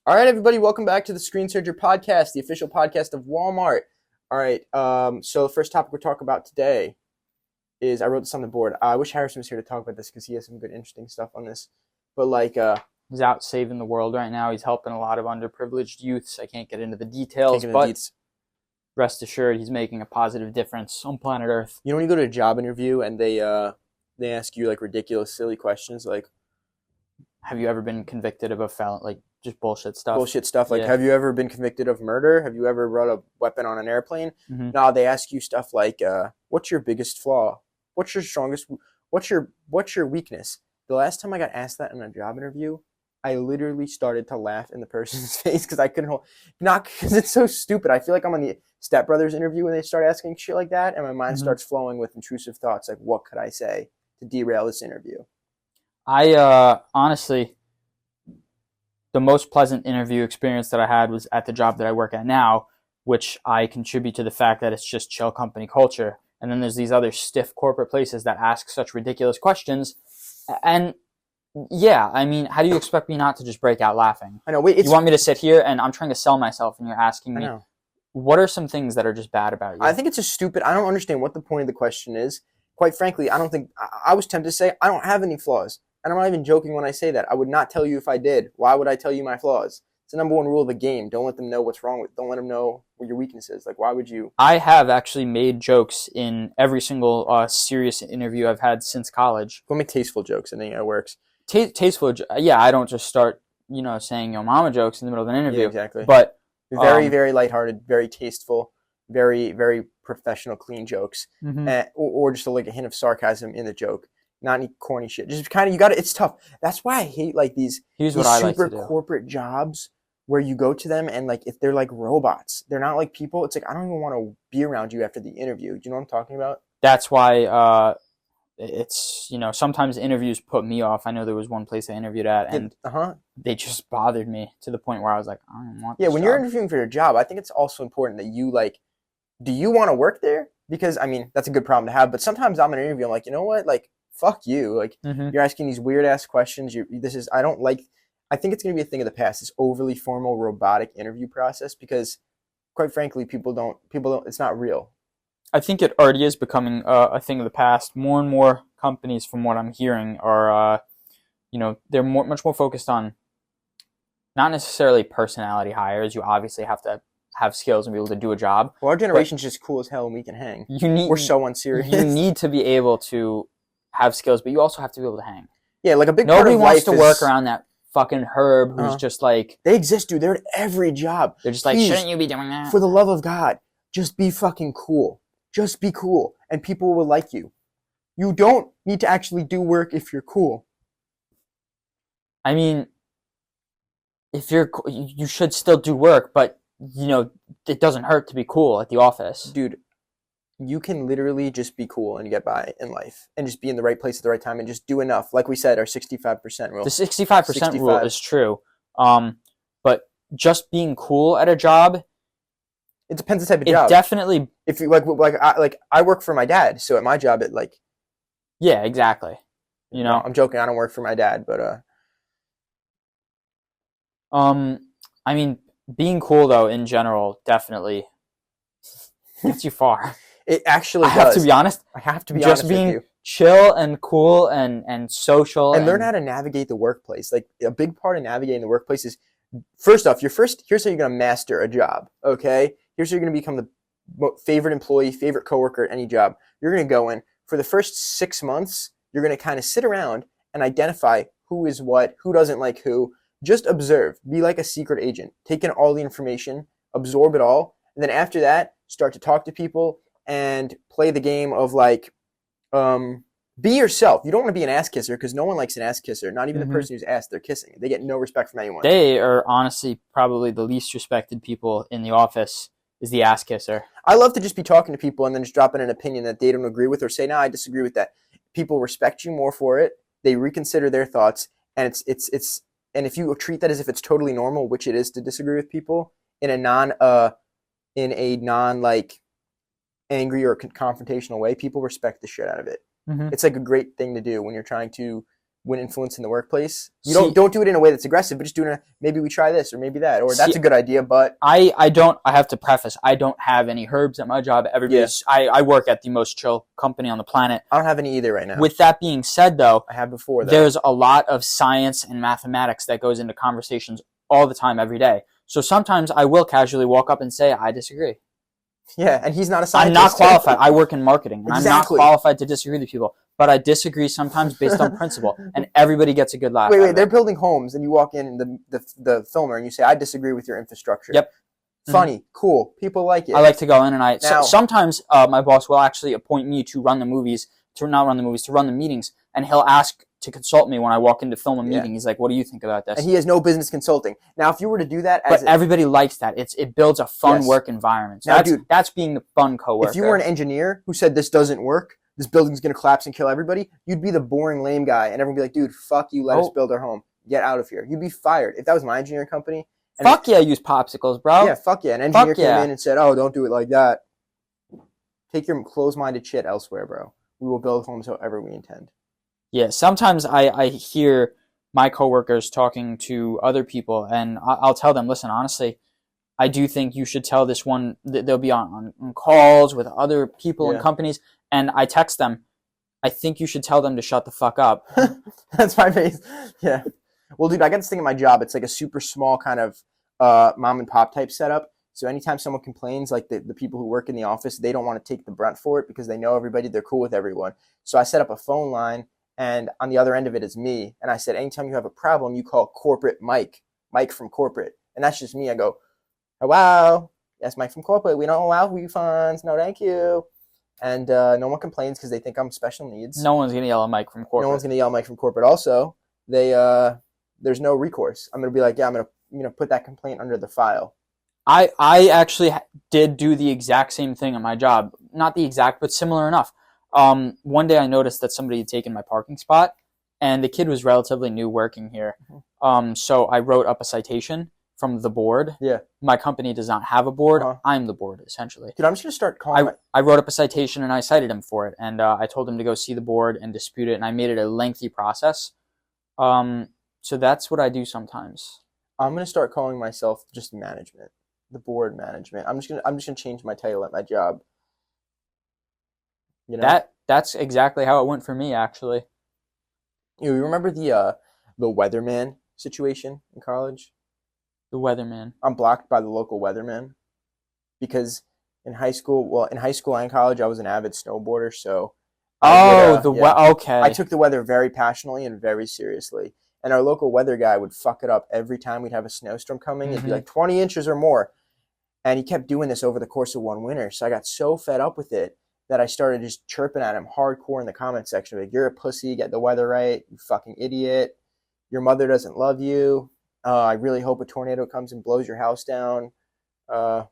All right, everybody, welcome back to the Screen Surger Podcast, the official podcast of Walmart. All right, so the first topic we're talking about today is, I wrote this on the board. I wish Harrison was here to talk about this because he has some good, interesting stuff on this. But he's out saving the world right now. He's helping a lot of underprivileged youths. I can't get into the details, but rest assured, he's making a positive difference on planet Earth. You know when you go to a job interview and they ask you like ridiculous, silly questions like, have you ever been convicted of a felon? Like just bullshit stuff. Like, have you ever been convicted of murder? Have you ever brought a weapon on an airplane? Mm-hmm. No, they ask you stuff like, what's your biggest flaw? What's your strongest? What's your weakness? The last time I got asked that in a job interview, I literally started to laugh in the person's face because I couldn't not because it's so stupid. I feel like I'm on the Step Brothers interview when they start asking shit like that, and my mind starts flowing with intrusive thoughts like, what could I say to derail this interview? I honestly, the most pleasant interview experience that I had was at the job that I work at now, which I contribute to the fact that it's just chill company culture. And then there's these other stiff corporate places that ask such ridiculous questions. And yeah, I mean, how do you expect me not to just break out laughing? I know. Wait, you want me to sit here and I'm trying to sell myself and you're asking me, what are some things that are just bad about you? I think it's just stupid. I don't understand what the point of the question is. Quite frankly, I don't think, I was tempted to say, I don't have any flaws. And I'm not even joking when I say that. I would not tell you if I did. Why would I tell you my flaws? It's the number one rule of the game. Don't let them know what's wrong with. Don't let them know what your weakness is. Like, why would you? I have actually made jokes in every single serious interview I've had since college. Go make tasteful jokes, and then it works. Tasteful, yeah. I don't just start, saying yo mama jokes in the middle of an interview. Yeah, exactly. But very, very lighthearted, very tasteful, very, very professional, clean jokes, or just like a hint of sarcasm in the joke. Not any corny shit. Just kind of, you got to, it's tough. That's why I hate like these super corporate jobs where you go to them and like, if they're like robots, they're not like people. It's like, I don't even want to be around you after the interview. Do you know what I'm talking about? That's why it's, sometimes interviews put me off. I know there was one place I interviewed at and they just bothered me to the point where I was like, I don't want this when job. You're interviewing for your job, I think it's also important that you like, do you want to work there? Because I mean, that's a good problem to have. But sometimes I'm in an interview, I'm like, you know what? Like, fuck you. Like, you're asking these weird ass questions. I think it's going to be a thing of the past, this overly formal robotic interview process, because quite frankly, people don't, it's not real. I think it already is becoming a thing of the past. More and more companies, from what I'm hearing, are, they're much more focused on not necessarily personality hires. You obviously have to have skills and be able to do a job. Well, our generation's just cool as hell and we can hang. We're so unserious. You need to be able to have skills, but you also have to be able to hang. Yeah, like a big Nobody part of wants life to work around that fucking Herb who's just like... They exist, dude. They're at every job. They're just like, shouldn't you be doing that? For the love of God, just be fucking cool. Just be cool, and people will like you. You don't need to actually do work if you're cool. I mean, you should still do work, but, it doesn't hurt to be cool at the office. Dude, you can literally just be cool and get by in life and just be in the right place at the right time and just do enough. Like we said, our 65% rule. The 65% rule is true. But just being cool at a job, it depends the type of job. It definitely. If you I work for my dad, so at my job it like. Yeah, exactly. I'm joking. I don't work for my dad, but I mean, being cool though in general definitely gets you far. It actually does. I have to be honest with you. Just being chill and cool and social. And learn how to navigate the workplace. Like, a big part of navigating the workplace is, first off, here's how you're going to master a job, okay? Here's how you're going to become the favorite employee, favorite coworker at any job. You're going to go in. For the first 6 months, you're going to kind of sit around and identify who is what, who doesn't like who. Just observe. Be like a secret agent. Take in all the information, absorb it all, and then after that, start to talk to people and play the game of like, be yourself. You don't want to be an ass kisser because no one likes an ass kisser. Not even the person whose ass they're kissing. They get no respect from anyone. They are honestly probably the least respected people in the office is the ass kisser. I love to just be talking to people and then just dropping an opinion that they don't agree with or say, no, I disagree with that. People respect you more for it. They reconsider their thoughts, and it's and if you treat that as if it's totally normal, which it is to disagree with people in a non like angry or confrontational way, people respect the shit out of it. It's like a great thing to do when you're trying to when influencing the workplace. You See- don't do it in a way that's aggressive, but just do it in a, maybe we try this or maybe that, or that's See- a good idea, but I have to preface, I don't have any herbs at my job. Everybody's, I work at the most chill company on the planet. I don't have any either right now. With that being said, though, I have before, though. there's a lot of science and mathematics that goes into conversations all the time, every day. So sometimes I will casually walk up and say, I disagree. Yeah, and he's not a I'm scientist. not qualified. I work in marketing, and Exactly. I'm not qualified to disagree with people. But I disagree sometimes based on principle, and everybody gets a good laugh. out Wait, of they're it. building homes, and you walk in, and the filmer, and you say, I disagree with your infrastructure. Yep. Funny, cool, people like it. I like to go in, and Now- sometimes my boss will actually appoint me to run the movies, to run the meetings, and he'll ask to consult me when I walk in to film a Yeah. meeting. He's like, "What do you think about this?" And he has no business consulting. Now, if you were to do that But as everybody likes that. It builds a fun Yes. work environment. So Now, that's, dude, that's being the fun coworker. if you were an engineer who said this doesn't work, this building's going to collapse and kill everybody, you'd be the boring, lame guy, and everyone would be like, dude, fuck you, let us build our home. Get out of here. You'd be fired. If that was my engineering company. And fuck yeah, use popsicles, bro. Yeah, fuck yeah. An engineer Fuck came yeah. in and said, oh, don't do it like that. Take your closed-minded shit elsewhere, bro. We will build homes however we intend. Yeah, sometimes I hear my coworkers talking to other people, and I'll tell them, listen, honestly, I do think you should tell this one, they'll be on calls with other people and Yeah. companies, and I text them, I think you should tell them to shut the fuck up. That's my face. Yeah. Well, dude, I got this thing at my job. It's like a super small kind of mom and pop type setup. So anytime someone complains, like the people who work in the office, they don't want to take the brunt for it because they know everybody. They're cool with everyone. So I set up a phone line, and on the other end of it is me. And I said, anytime you have a problem, you call corporate Mike from corporate. And that's just me. I go, hello, yes, Mike from corporate. We don't allow refunds. No, thank you. And no one complains because they think I'm special needs. No one's going to yell at Mike from corporate. No one's going to yell at Mike from corporate. Also, there's no recourse. I'm going to be like, yeah, I'm going to put that complaint under the file. I actually did do the exact same thing at my job. Not the exact, but similar enough. One day I noticed that somebody had taken my parking spot, and the kid was relatively new working here. So I wrote up a citation from the board. Yeah. My company does not have a board. Uh-huh. I'm the board, essentially. Dude, I'm just going to start calling I wrote up a citation, and I cited him for it. And I told him to go see the board and dispute it, and I made it a lengthy process. So that's what I do sometimes. I'm going to start calling myself just management, the board management. I'm just going to change my title at my job. You know? That's exactly how it went for me, actually. You remember the weatherman situation in college? The weatherman. I'm blocked by the local weatherman because in high school and college, I was an avid snowboarder. So, okay. I took the weather very passionately and very seriously. And our local weather guy would fuck it up every time we'd have a snowstorm coming. It'd be like 20 inches or more. And he kept doing this over the course of one winter. So I got so fed up with it that I started just chirping at him hardcore in the comment section. Like, you're a pussy, get the weather right, you fucking idiot. Your mother doesn't love you. I really hope a tornado comes and blows your house down. You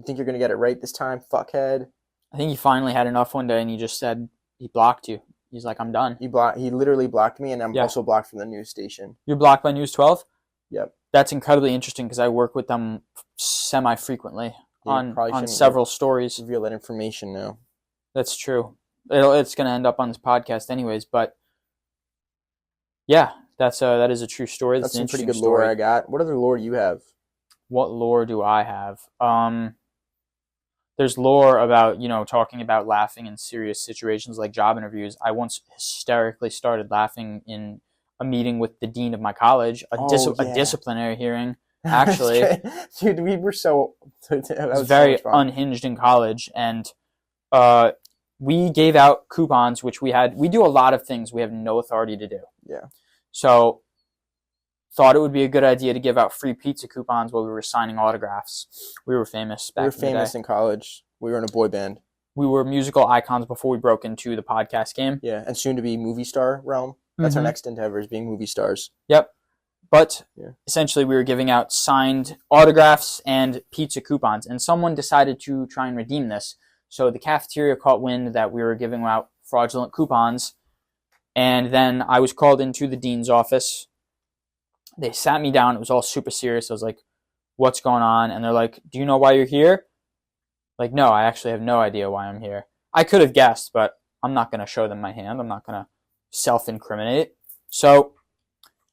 think you're going to get it right this time, fuckhead? I think he finally had enough one day, and he just said he blocked you. He's like, I'm done. He literally blocked me, and I'm also blocked from the news station. You're blocked by News 12? Yep. That's incredibly interesting because I work with them semi-frequently on several stories. Reveal that information now. That's true. It's going to end up on this podcast anyways, but yeah, that is a true story. That's an some pretty interesting good story. lore I got. What other lore do you have? What lore do I have? There's lore about, talking about laughing in serious situations like job interviews. I once hysterically started laughing in a meeting with the dean of my college, a disciplinary hearing, actually. Dude, we were so... That was very unhinged in college, and we gave out coupons, which we do a lot of things we have no authority to do. Yeah. So thought it would be a good idea to give out free pizza coupons while we were signing autographs. We were famous back in the day. We were famous in college. We were in a boy band. We were musical icons before we broke into the podcast game. Yeah, and soon to be movie star realm. That's our next endeavor, is being movie stars. Yep. But essentially we were giving out signed autographs and pizza coupons, and someone decided to try and redeem this. So the cafeteria caught wind that we were giving out fraudulent coupons, and then I was called into the dean's office. They sat me down. It was all super serious. I was like, what's going on? And they're like, do you know why you're here? Like, no, I actually have no idea why I'm here. I could have guessed, but I'm not going to show them my hand. I'm not going to self-incriminate. So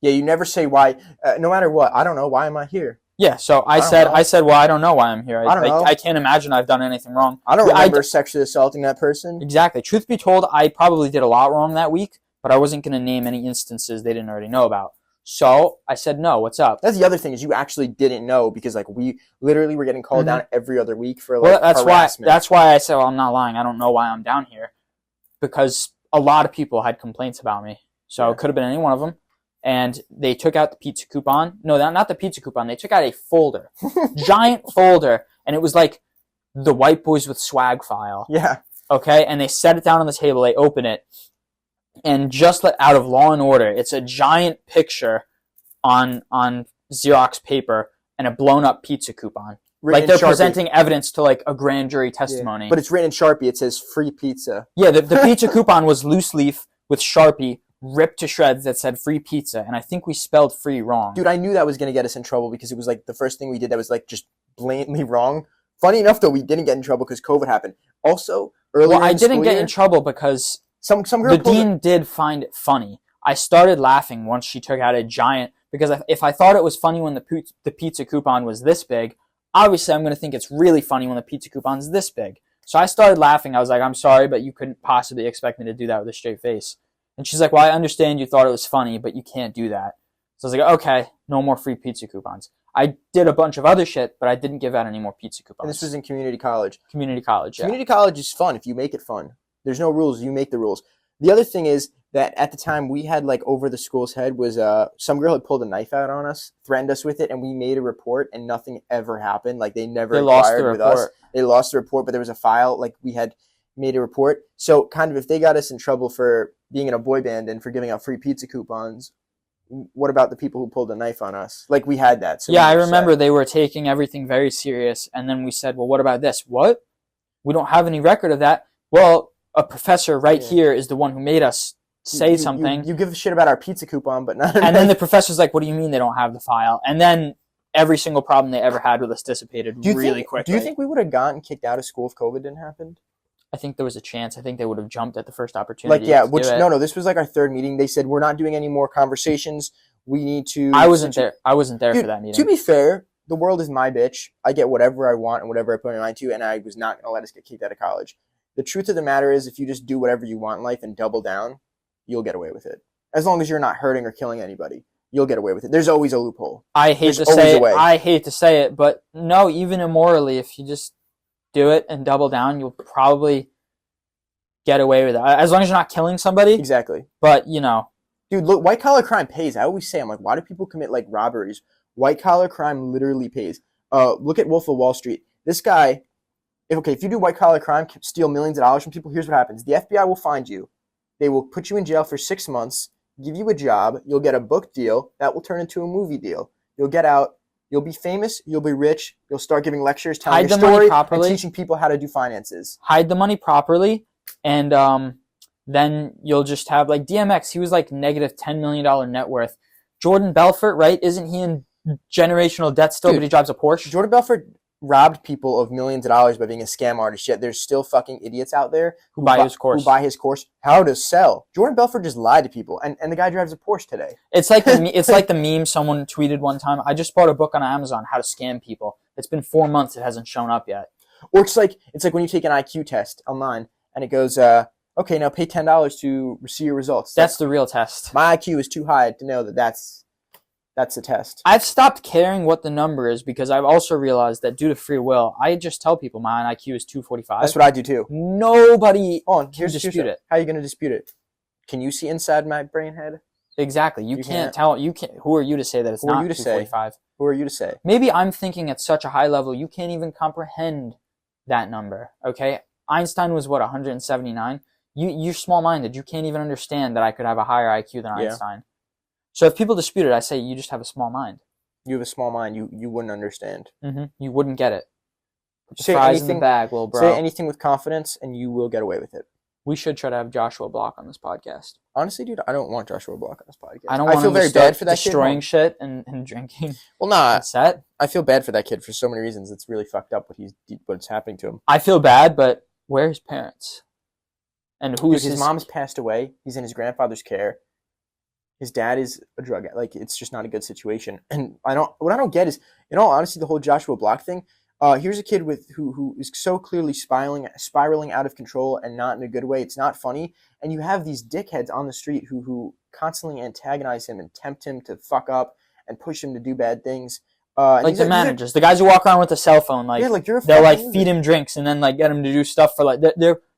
Yeah, you never say why. No matter what, I don't know. Why am I here? yeah, so I said, well, I don't know why I'm here. I don't know. I can't imagine I've done anything wrong. I don't remember sexually assaulting that person. Exactly. Truth be told, I probably did a lot wrong that week, but I wasn't going to name any instances they didn't already know about. So I said, no, what's up? That's the other thing is you actually didn't know because like we literally were getting called down every other week for Well, harassment. That's why I said, well, I'm not lying. I don't know why I'm down here, because a lot of people had complaints about me. So it could have been any one of them. And they took out the pizza coupon. No, not the pizza coupon. They took out a folder, giant folder, and it was like the White Boys with Swag file. Yeah. Okay, and they set it down on the table. They open it, and just out of Law and Order, it's a giant picture on Xerox paper and a blown up pizza coupon. Like they're presenting evidence to like a grand jury testimony. Yeah. But it's written in Sharpie. It says free pizza. Yeah, the pizza coupon was loose leaf with Sharpie ripped to shreds that said free pizza, and I think we spelled free wrong. Dude, I knew that was going to get us in trouble because it was like the first thing we did that was like just blatantly wrong. Funny enough, though, we didn't get in trouble because COVID happened. Also, earlier I didn't get in trouble because some girl the dean did find it funny. I started laughing once she took out a giant, because if I thought it was funny when the pizza coupon was this big, obviously I'm going to think it's really funny when the pizza coupon's this big. So I started laughing. I was like, I'm sorry, but you couldn't possibly expect me to do that with a straight face. And she's like, well, I understand you thought it was funny, but you can't do that. So I was like, okay, no more free pizza coupons. I did a bunch of other shit, but I didn't give out any more pizza coupons. And this was in community college. Community college, yeah. Community college is fun if you make it fun. There's no rules. You make the rules. The other thing is that at the time we had like over the school's head was some girl had pulled a knife out on us, threatened us with it, and we made a report and nothing ever happened. Like they never inquired with us. They lost the report, but there was a file. Like we had made a report. So kind of if they got us in trouble for being in a boy band and for giving out free pizza coupons, what about the people who pulled a knife on us? Like we had that. So yeah, I remember they were taking everything very serious. And then we said, well, what about this? What? We don't have any record of that. Well, a professor here is the one who made us say something. You give a shit about our pizza coupon, but not. And then the professor's like, what do you mean they don't have the file? And then every single problem they ever had with us dissipated really quickly. Do you think we would have gotten kicked out of school if COVID didn't happen? I think there was a chance. I think they would have jumped at the first opportunity. Like, yeah, no, this was like our third meeting. They said, we're not doing any more conversations. We need to. I wasn't there. I wasn't there for that meeting. To be fair, the world is my bitch. I get whatever I want and whatever I put my mind to, and I was not going to let us get kicked out of college. The truth of the matter is, if you just do whatever you want in life and double down, you'll get away with it. As long as you're not hurting or killing anybody, you'll get away with it. There's always a loophole. I hate to say it, but no, even immorally, if you just do it and double down, you'll probably get away with it. As long as you're not killing somebody. Exactly. But, you know. Dude, look, white collar crime pays. I always say, I'm like, why do people commit like robberies? White collar crime literally pays. Look at Wolf of Wall Street. This guy, if you do white collar crime, steal millions of dollars from people, here's what happens. The FBI will find you. They will put you in jail for 6 months, give you a job, you'll get a book deal, that will turn into a movie deal. You'll get out, you'll be famous, you'll be rich, you'll start giving lectures, telling your story, and teaching people how to do finances. Hide the money properly, and then you'll just have, like, DMX, he was like negative $10 million net worth. Jordan Belfort, right? Isn't he in generational debt still, but he drives a Porsche? Jordan Belfort robbed people of millions of dollars by being a scam artist, yet there's still fucking idiots out there who buy his course. How to sell. Jordan Belfort just lied to people, and the guy drives a Porsche today. It's like the meme someone tweeted one time. I just bought a book on Amazon, How to Scam People. It's been 4 months. It hasn't shown up yet. Or it's like when you take an IQ test online, and it goes, okay, now pay $10 to see your results. That's the real test. My IQ is too high to know that's the test. I've stopped caring what the number is because I've also realized that due to free will, I just tell people my IQ is 245. That's what I do too. Nobody can dispute it. How are you going to dispute it? Can you see inside my brain head? Exactly. You can't tell. You can't. Who are you to say that it's not 245? Who are you to say? Maybe I'm thinking at such a high level you can't even comprehend that number. Okay, Einstein was what, 179? You're small-minded. You can't even understand that I could have a higher IQ than Einstein. So if people dispute it, I say you just have a small mind. You have a small mind. You wouldn't understand. Mm-hmm. You wouldn't get it. Say fries in the bag, little bro. Say anything with confidence, and you will get away with it. We should try to have Joshua Block on this podcast. Honestly, dude, I don't want Joshua Block on this podcast. I feel very bad for that kid. Destroying shit and drinking. Well, nah. Set. I feel bad for that kid for so many reasons. It's really fucked up what's happening to him. I feel bad, but where are his parents? And Dude, his mom's passed away. He's in his grandfather's care. His dad is a drug addict. Like, it's just not a good situation. And what I don't get is, in all honesty, the whole Joshua Block thing. Here's a kid who is so clearly spiraling out of control and not in a good way. It's not funny. And you have these dickheads on the street who constantly antagonize him and tempt him to fuck up and push him to do bad things. Like the managers, the guys who walk around with a cell phone, like, yeah, like they'll like feed him drinks and then like get him to do stuff for like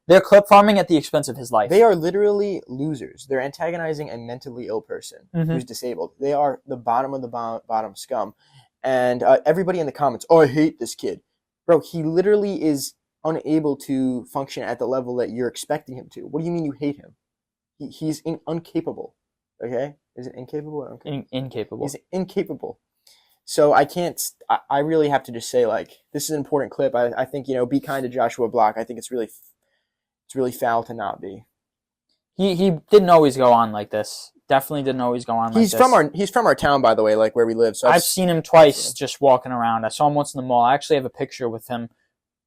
they're clip farming at the expense of his life. They are literally losers. They're antagonizing a mentally ill person who's disabled. They are the bottom of the bottom scum. And everybody in the comments, oh, I hate this kid. Bro, he literally is unable to function at the level that you're expecting him to. What do you mean you hate him? He's incapable. Okay? Is it incapable or incapable? Incapable. He's incapable. So I really have to just say, like, this is an important clip. I think, be kind to Joshua Block. I think it's really foul to not be. He didn't always go on like this. Definitely didn't always go on like this. He's from our town, by the way, like where we live. So I've seen him twice just walking around. I saw him once in the mall. I actually have a picture with him.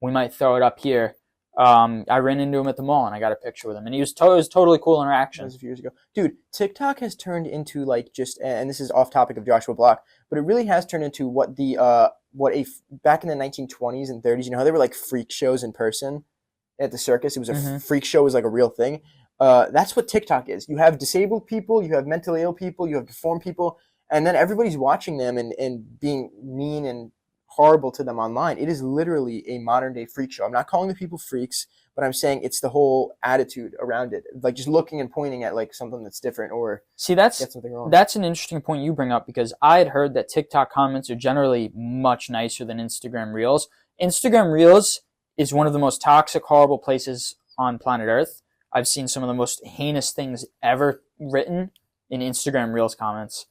We might throw it up here. I ran into him at the mall and I got a picture with him, and it was totally cool interaction. That was a few years ago. Dude, TikTok has turned into like just, and this is off topic of Joshua Block, but it really has turned into back in the 1920s and 30s, how they were like freak shows in person at the circus. It was a freak show was like a real thing. That's what TikTok is. You have disabled people, you have mentally ill people, you have deformed people, and then everybody's watching them and being mean and horrible to them online. It is literally a modern day freak show. I'm not calling the people freaks, but I'm saying it's the whole attitude around it, like just looking and pointing at like something that's different or get something wrong. That's an interesting point you bring up, because I had heard that TikTok comments are generally much nicer than Instagram Reels. Instagram Reels is one of the most toxic, horrible places on planet Earth. I've seen some of the most heinous things ever written in Instagram Reels comments.